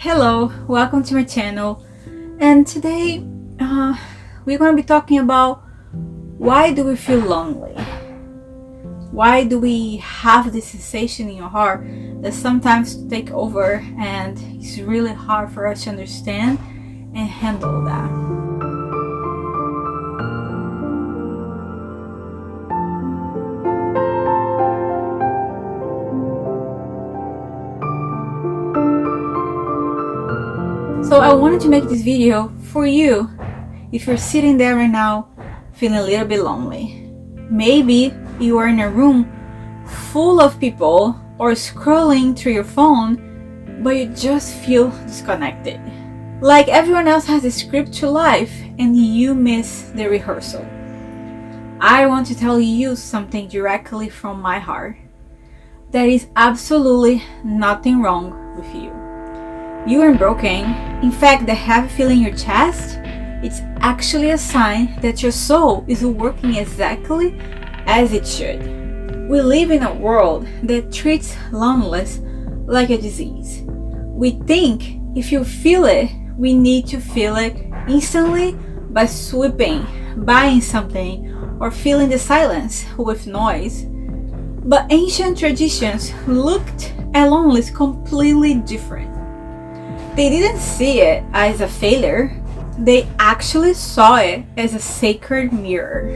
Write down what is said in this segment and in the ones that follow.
Hello, welcome to my channel, and today we're going to be talking about why do we feel lonely? Why do we have this sensation in your heart that sometimes take over and it's really hard for us to understand and handle that? So I wanted to make this video for you if you're sitting there right now feeling a little bit lonely. Maybe you are in a room full of people or scrolling through your phone, but you just feel disconnected. Like everyone else has a script to life and you miss the rehearsal. I want to tell you something directly from my heart. There is absolutely nothing wrong with you. You aren't broken. In fact, the heavy feeling in your chest, it's actually a sign that your soul is working exactly as it should. We live in a world that treats loneliness like a disease. We think if you feel it, we need to feel it instantly by sweeping, buying something, or filling the silence with noise. But ancient traditions looked at loneliness completely different. They didn't see it as a failure, they actually saw it as a sacred mirror.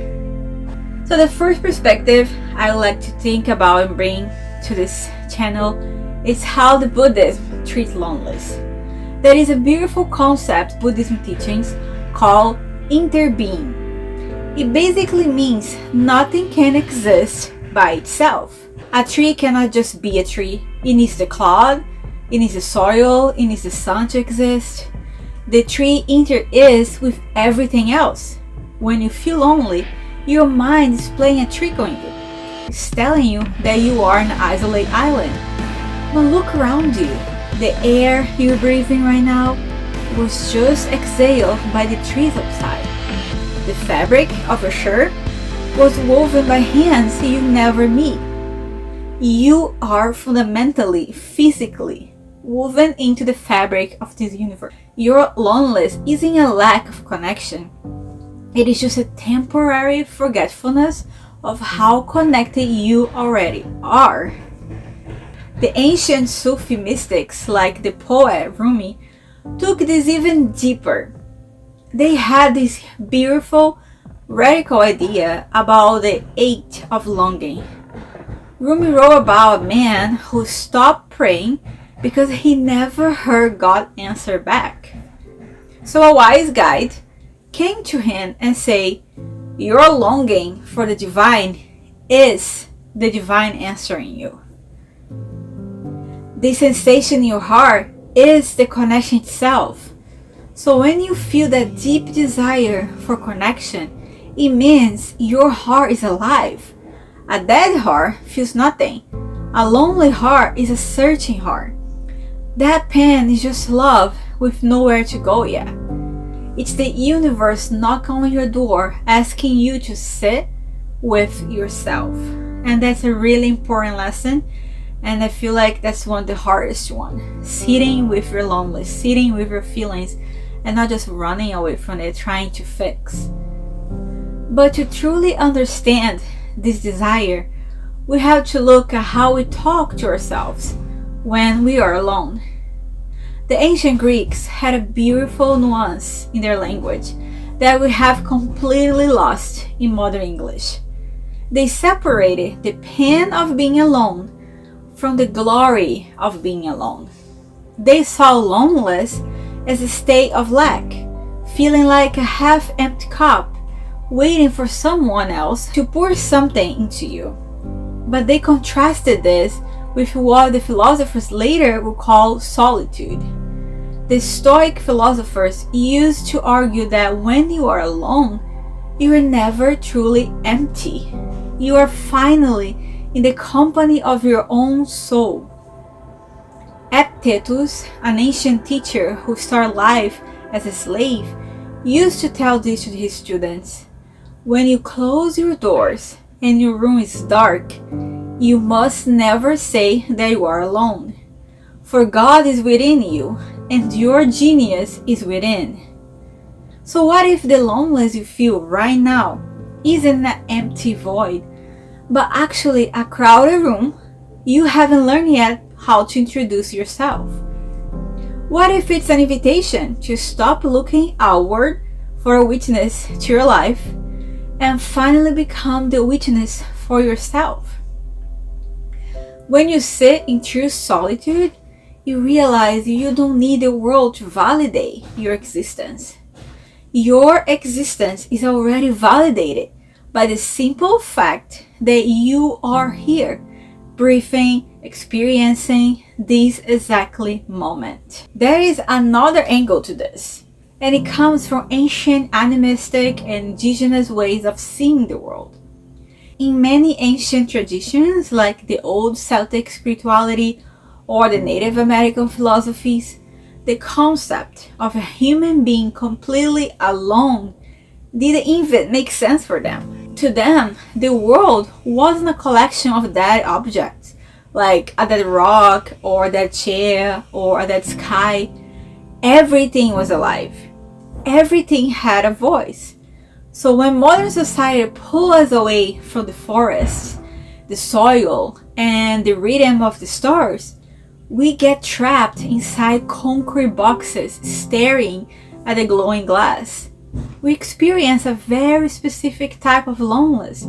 So the first perspective I like to think about and bring to this channel is how the Buddhism treats loneliness. There is a beautiful concept Buddhism teachings called interbeing. It basically means nothing can exist by itself. A tree cannot just be a tree, it needs the cloud, it needs the soil, it needs the sun to exist. The tree is with everything else. When you feel lonely, your mind is playing a trick on you. It's telling you that you are an isolated island. But look around you. The air you're breathing right now was just exhaled by the trees outside. The fabric of your shirt was woven by hands you never meet. You are fundamentally, physically woven into the fabric of this universe. Your loneliness isn't a lack of connection. It is just a temporary forgetfulness of how connected you already are. The ancient Sufi mystics, like the poet Rumi, took this even deeper. They had this beautiful, radical idea about the ache of longing. Rumi wrote about a man who stopped praying because he never heard God answer back. So a wise guide came to him and said, "Your longing for the divine is the divine answering you. The sensation in your heart is the connection itself. So when you feel that deep desire for connection, it means your heart is alive. A dead heart feels nothing. A lonely heart is a searching heart. That pain is just love with nowhere to go yet. It's the universe knocking on your door asking you to sit with yourself." And that's a really important lesson, and I feel like that's one of the hardest ones. Sitting with your loneliness, sitting with your feelings, and not just running away from it, trying to fix. But to truly understand this desire, we have to look at how we talk to ourselves when we are alone. The ancient Greeks had a beautiful nuance in their language that we have completely lost in modern English. They separated the pain of being alone from the glory of being alone. They saw loneliness as a state of lack, feeling like a half-empty cup, waiting for someone else to pour something into you. But they contrasted this with what the philosophers later would call solitude. The Stoic philosophers used to argue that when you are alone, you are never truly empty. You are finally in the company of your own soul. Epictetus, an ancient teacher who started life as a slave, used to tell this to his students. When you close your doors and your room is dark, you must never say that you are alone. For God is within you and your genius is within. So what if the loneliness you feel right now isn't an empty void, but actually a crowded room you haven't learned yet how to introduce yourself? What if it's an invitation to stop looking outward for a witness to your life and finally become the witness for yourself? When you sit in true solitude, you realize you don't need the world to validate your existence. Your existence is already validated by the simple fact that you are here, breathing, experiencing this exactly moment. There is another angle to this, and it comes from ancient animistic and indigenous ways of seeing the world. In many ancient traditions, like the old Celtic spirituality or the Native American philosophies, the concept of a human being completely alone didn't even make sense for them. To them, the world wasn't a collection of dead objects, like a dead rock or a dead chair or a dead sky. Everything was alive. Everything had a voice. So when modern society pulls us away from the forest, the soil, and the rhythm of the stars, we get trapped inside concrete boxes staring at the glowing glass. We experience a very specific type of loneliness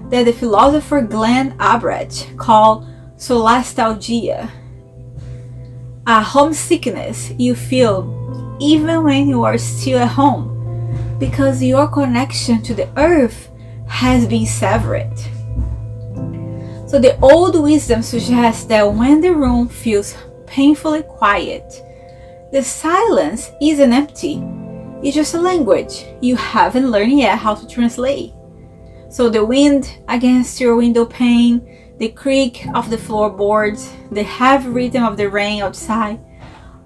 that the philosopher Glenn Abrecht called solastalgia. A homesickness you feel even when you are still at home, because your connection to the earth has been severed. So the old wisdom suggests that when the room feels painfully quiet, the silence isn't empty. It's just a language you haven't learned yet how to translate. So the wind against your window pane, the creak of the floorboards, the heavy rhythm of the rain outside,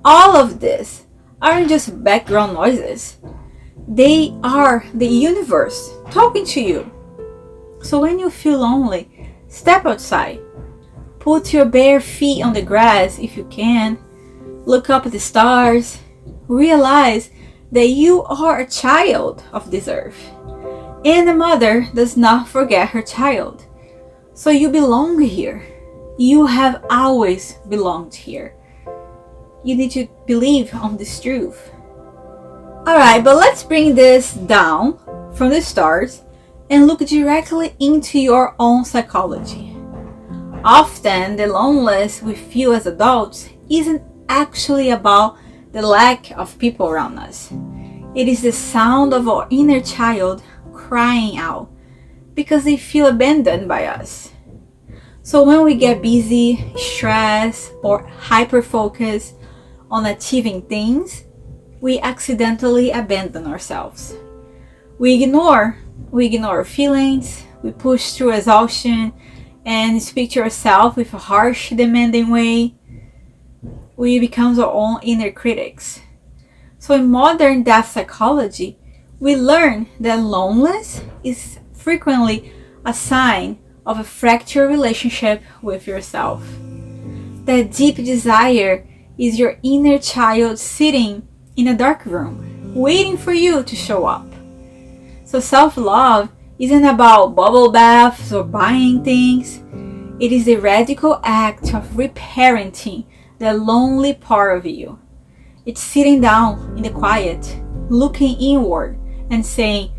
all of this aren't just background noises. They are the universe talking to you. So when you feel lonely, step outside. Put your bare feet on the grass if you can. Look up at the stars. Realize that you are a child of this earth. And a mother does not forget her child. So you belong here. You have always belonged here. You need to believe on this truth. Alright, but let's bring this down from the stars and look directly into your own psychology. Often, the loneliness we feel as adults isn't actually about the lack of people around us. It is the sound of our inner child crying out because they feel abandoned by us. So when we get busy, stressed, or hyper-focused on achieving things, we accidentally abandon ourselves. We ignore our feelings, we push through exhaustion, and speak to ourselves with a harsh, demanding way. We become our own inner critics. So in modern death psychology, we learn that loneliness is frequently a sign of a fractured relationship with yourself. That deep desire is your inner child sitting in a dark room, waiting for you to show up. So self-love isn't about bubble baths or buying things. It is the radical act of reparenting the lonely part of you. It's sitting down in the quiet, looking inward and saying,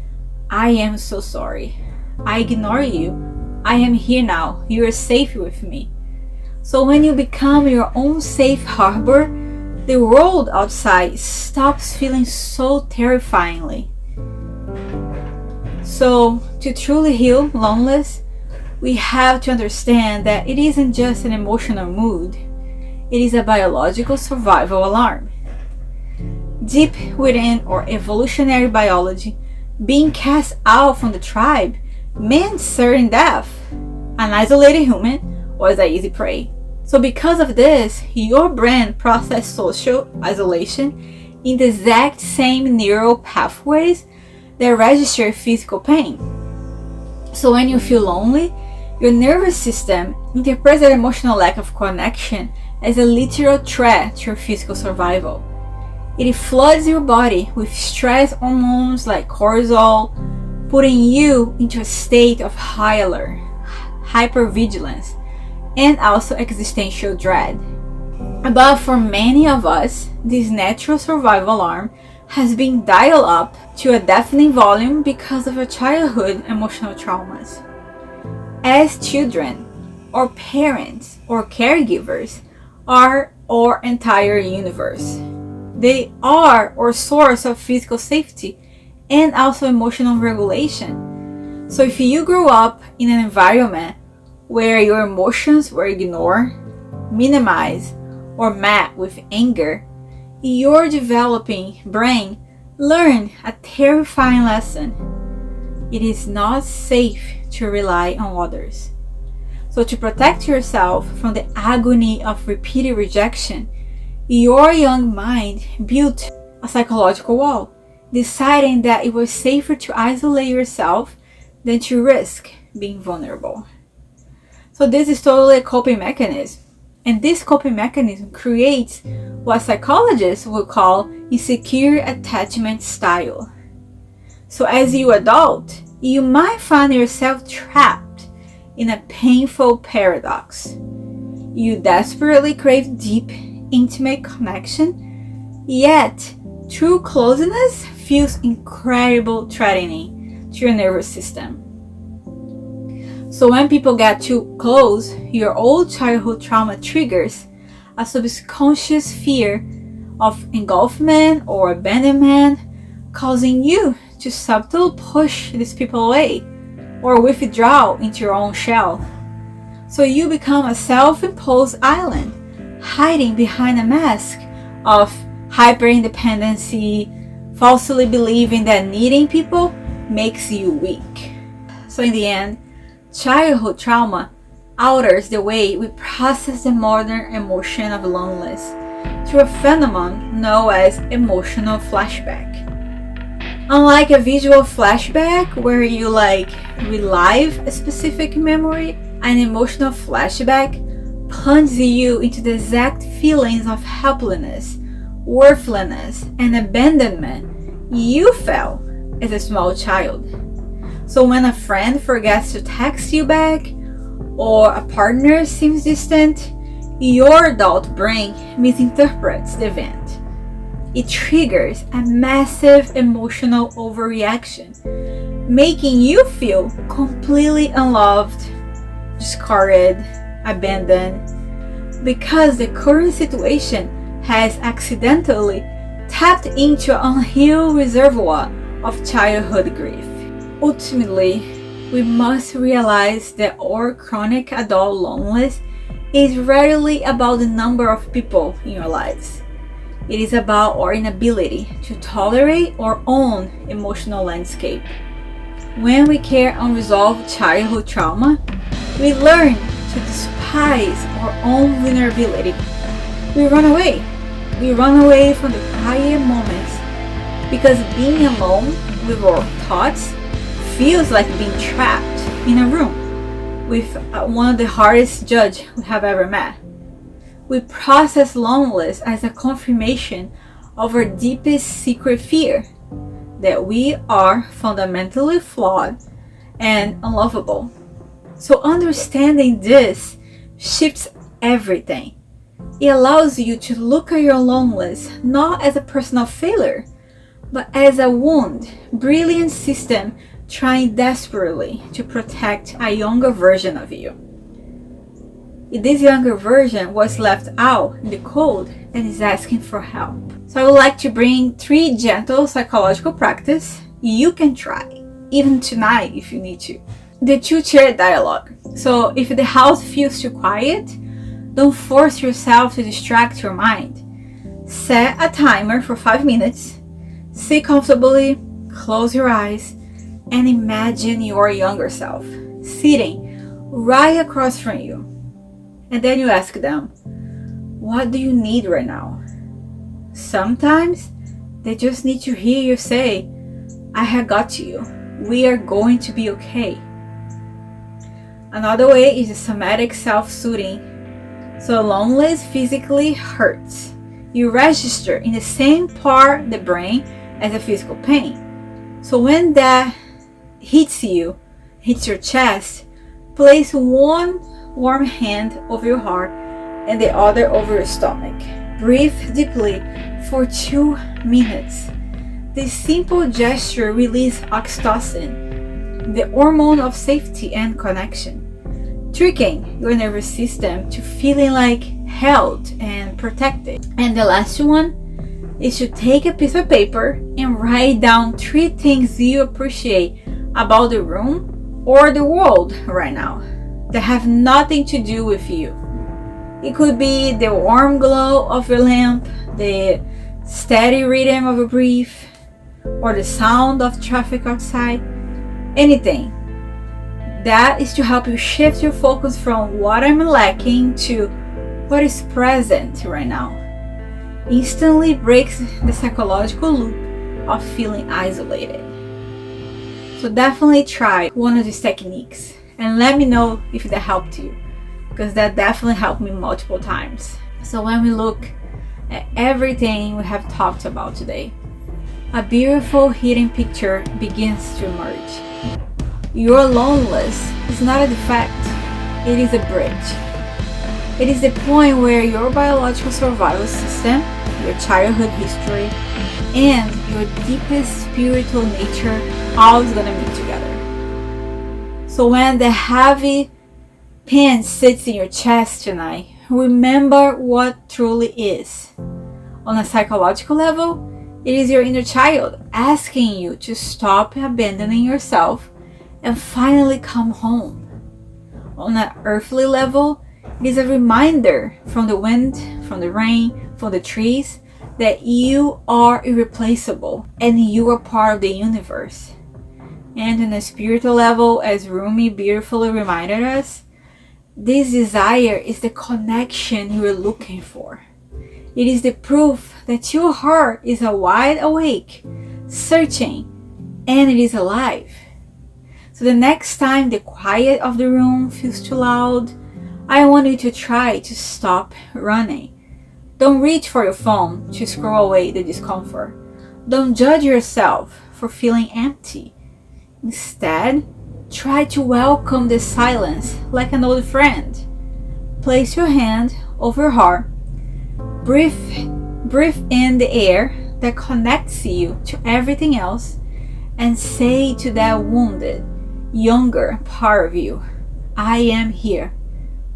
I am so sorry. I ignore you. I am here now. You are safe with me. So when you become your own safe harbor, the world outside stops feeling so terrifyingly. So to truly heal loneliness, we have to understand that it isn't just an emotional mood. It is a biological survival alarm. Deep within our evolutionary biology, being cast out from the tribe meant certain death. An isolated human was an easy prey. So because of this, your brain processes social isolation in the exact same neural pathways that register physical pain. So when you feel lonely, your nervous system interprets that emotional lack of connection as a literal threat to your physical survival. It floods your body with stress hormones like cortisol, putting you into a state of high alert, hypervigilance, and also existential dread. But for many of us, this natural survival alarm has been dialed up to a deafening volume because of our childhood emotional traumas. As children, our parents or caregivers are our entire universe. They are our source of physical safety and also emotional regulation. So if you grew up in an environment where your emotions were ignored, minimized, or met with anger, your developing brain learned a terrifying lesson. It is not safe to rely on others. So to protect yourself from the agony of repeated rejection, your young mind built a psychological wall, deciding that it was safer to isolate yourself than to risk being vulnerable. So this is totally a coping mechanism. And this coping mechanism creates what psychologists would call insecure attachment style. So as you adult, you might find yourself trapped in a painful paradox. You desperately crave deep, intimate connection, yet true closeness feels incredibly threatening to your nervous system. So when people get too close, your old childhood trauma triggers a subconscious fear of engulfment or abandonment, causing you to subtly push these people away or withdraw into your own shell. So you become a self-imposed island, hiding behind a mask of hyper-independency, falsely believing that needing people makes you weak. So in the end, childhood trauma alters the way we process the modern emotion of loneliness through a phenomenon known as emotional flashback. Unlike a visual flashback where you relive a specific memory, an emotional flashback plunges you into the exact feelings of helplessness, worthlessness, and abandonment you felt as a small child. So when a friend forgets to text you back, or a partner seems distant, your adult brain misinterprets the event. It triggers a massive emotional overreaction, making you feel completely unloved, discarded, abandoned, because the current situation has accidentally tapped into an unhealed reservoir of childhood grief. Ultimately, we must realize that our chronic adult loneliness is rarely about the number of people in your lives. It is about our inability to tolerate our own emotional landscape. When we carry unresolved childhood trauma, we learn to despise our own vulnerability. We run away. We run away from the quiet moments because being alone with our thoughts feels like being trapped in a room with one of the hardest judges we have ever met. We process loneliness as a confirmation of our deepest secret fear, that we are fundamentally flawed and unlovable. So understanding this shifts everything. It allows you to look at your loneliness not as a personal failure, but as a wound, brilliant system trying desperately to protect a younger version of you. This younger version was left out in the cold and is asking for help. So I would like to bring 3 gentle psychological practices you can try, even tonight if you need to. The 2-chair dialogue. So if the house feels too quiet, don't force yourself to distract your mind. Set a timer for 5 minutes, sit comfortably, close your eyes, and imagine your younger self sitting right across from you. And then you ask them, what do you need right now? Sometimes they just need to hear you say, I have got you. We are going to be okay. Another way is the somatic self-soothing. So loneliness physically hurts. you register in the same part of the brain as a physical pain. So when that hits your chest, place one warm hand over your heart and the other over your stomach. Breathe deeply for 2 minutes. This simple gesture releases oxytocin, the hormone of safety and connection, tricking your nervous system to feeling like held and protected. And the last one is to take a piece of paper and write down 3 things you appreciate about the room or the world right now that have nothing to do with you. It could be the warm glow of your lamp, the steady rhythm of a breath, or the sound of traffic outside. Anything. That is to help you shift your focus from what I'm lacking to what is present right now. Instantly breaks the psychological loop of feeling isolated. So definitely try one of these techniques and let me know if that helped you, because that definitely helped me multiple times. So when we look at everything we have talked about today, a beautiful hidden picture begins to emerge. Your loneliness is not a defect, it is a bridge. It is the point where your biological survival system, your childhood history, and your deepest spiritual nature all is gonna meet together. So when the heavy pen sits in your chest tonight, remember what truly is. On a psychological level, it is your inner child asking you to stop abandoning yourself and finally come home. On an earthly level, it is a reminder from the wind, from the rain, from the trees, that you are irreplaceable and you are part of the universe. And on a spiritual level, as Rumi beautifully reminded us, this desire is the connection you are looking for. It is the proof that your heart is wide awake, searching, and it is alive. So the next time the quiet of the room feels too loud, I want you to try to stop running. Don't reach for your phone to scroll away the discomfort. Don't judge yourself for feeling empty. Instead, try to welcome the silence like an old friend. Place your hand over your heart. Breathe in the air that connects you to everything else, and say to that wounded, younger part of you, I am here.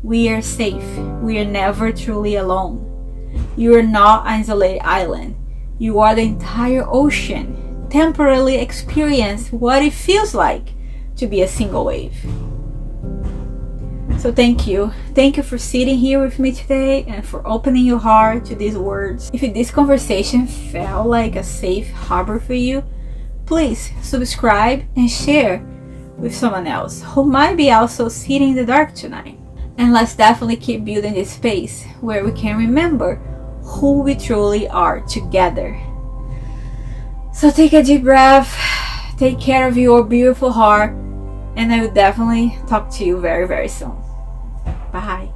We are safe. We are never truly alone. You are not an isolated island. You are the entire ocean. Temporarily experience what it feels like to be a single wave. So thank you. Thank you for sitting here with me today and for opening your heart to these words. If this conversation felt like a safe harbor for you, please subscribe and share with someone else who might be also sitting in the dark tonight. And let's definitely keep building this space where we can remember who we truly are together. So take a deep breath, take care of your beautiful heart, and I will definitely talk to you very, very soon. Bye.